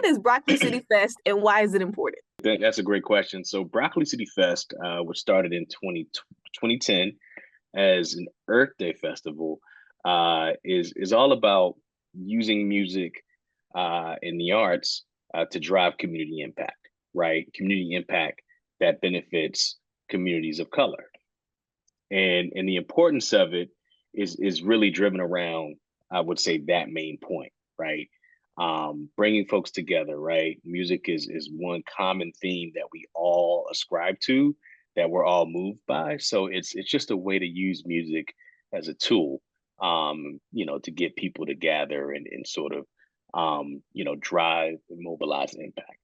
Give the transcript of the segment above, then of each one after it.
is Broccoli City Fest and why is it important? That's a great question. So Broccoli City Fest was started in 2010 as an Earth Day festival, is all about using music and the arts to drive community impact, right? Community impact that benefits communities of color. And the importance of it is really driven around, I would say, that main point, right? Bringing folks together, right? Music is one common theme that we all ascribe to, that we're all moved by. So it's just a way to use music as a tool, to get people to gather and sort of, drive and mobilize impact.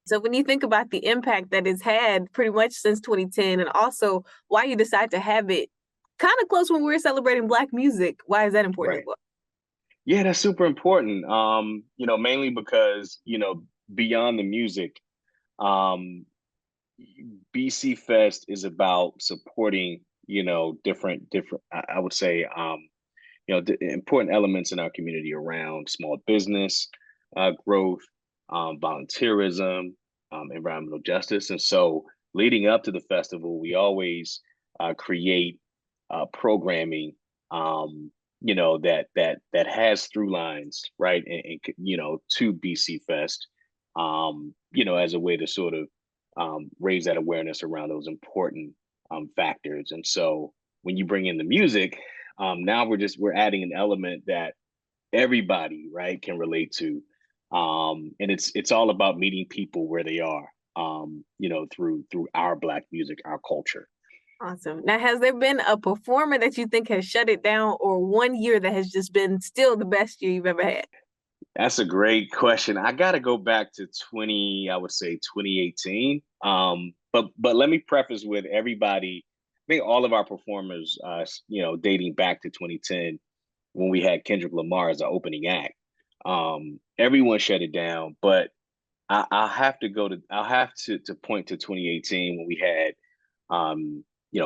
So when you think about the impact that it's had pretty much since 2010 and also why you decide to have it kind of close when we're celebrating Black music, why is that important as Right. well? Yeah, that's super important. Mainly because, beyond the music, um, BC Fest is about supporting, different, I would say, important elements in our community around small business, growth, volunteerism, environmental justice. And so leading up to the festival, we always create programming, that has through lines, right? To BC Fest, as a way to sort of raise that awareness around those important factors. And so when you bring in the music, now we're adding an element that everybody, right, can relate to. And it's all about meeting people where they are, through our Black music, our culture. Awesome. Now, has there been a performer that you think has shut it down or one year that has just been still the best year you've ever had? That's a great question. I got to go back to I would say 2018. But let me preface with everybody. I think all of our performers, dating back to 2010, when we had Kendrick Lamar as our opening act, everyone shut it down. But I'll have to point to 2018 when we had,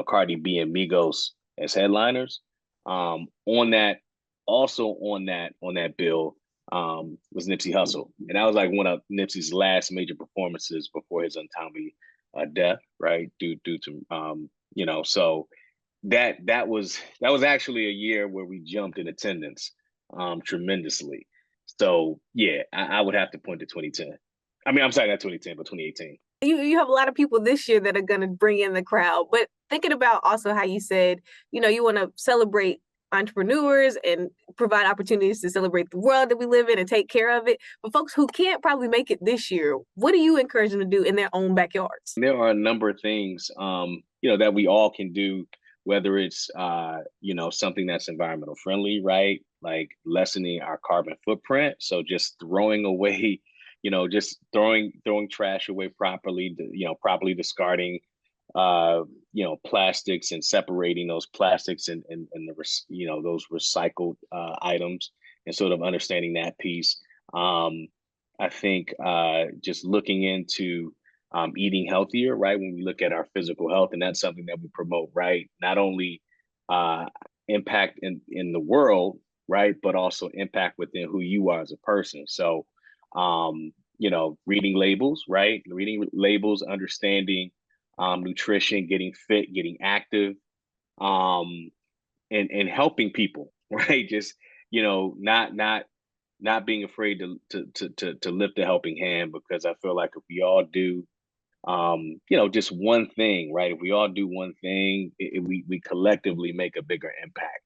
Cardi B and Migos as headliners. On that, also on that bill, was Nipsey Hussle, and that was like one of Nipsey's last major performances before his untimely death, right? Due to so that was actually a year where we jumped in attendance tremendously. So yeah, I would have to point to 2010. I mean, I'm sorry, not 2010, but 2018. You have a lot of people this year that are going to bring in the crowd, but thinking about also how you said, you want to celebrate entrepreneurs and provide opportunities to celebrate the world that we live in and take care of it. For folks who can't probably make it this year, what do you encourage them to do in their own backyards? There are a number of things, that we all can do, whether it's, something that's environmental friendly, right? Like lessening our carbon footprint. So just throwing away, just throwing trash away properly, properly discarding, plastics and separating those plastics and those recycled items and sort of understanding that piece. I think just looking into eating healthier, right? When we look at our physical health, and that's something that we promote, right? Not only uh, impact in the world, right, but also impact within who you are as a person. So, reading labels, right? Reading labels, understanding nutrition, getting fit, getting active, um, and helping people, right? Just not being afraid to lift a helping hand, because I feel like if we all do just one thing, right? If we all do one thing, we collectively make a bigger impact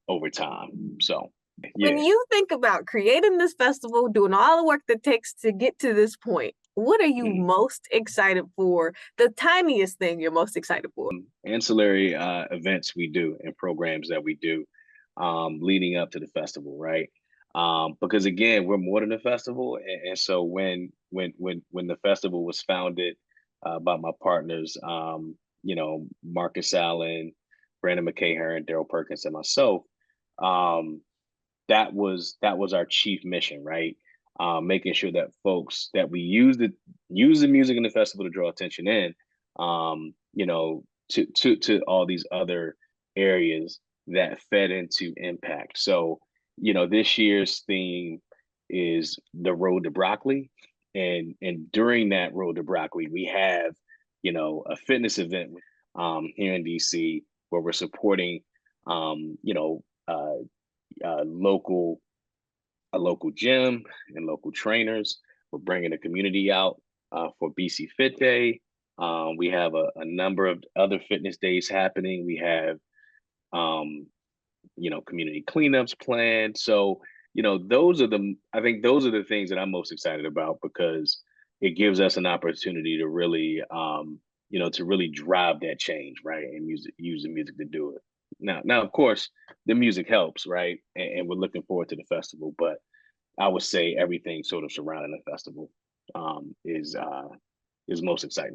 over time. So When yeah. you think about creating this festival, doing all the work that takes to get to this point, what are you Mm. most excited for? The tiniest thing you're most excited for? Ancillary events we do and programs that we do leading up to the festival, right? Because again, we're more than a festival, and so when the festival was founded by my partners, Marcus Allen, Brandon McCahern, Daryl Perkins, and myself, um, that was our chief mission, right? Making sure that folks that we use the music in the festival to draw attention in, to all these other areas that fed into impact. So, this year's theme is the Road to Broccoli, and during that Road to Broccoli, we have, a fitness event here in DC where we're supporting, um, you know, uh, local a local gym and local trainers. We're bringing the community out for BC Fit Day. We have a number of other fitness days happening. We have, um, community cleanups planned. So, I think those are the things that I'm most excited about because it gives us an opportunity to really, to really drive that change, right? And use the music to do it. Now, of course, the music helps, right? And we're looking forward to the festival, but I would say everything sort of surrounding the festival is most exciting.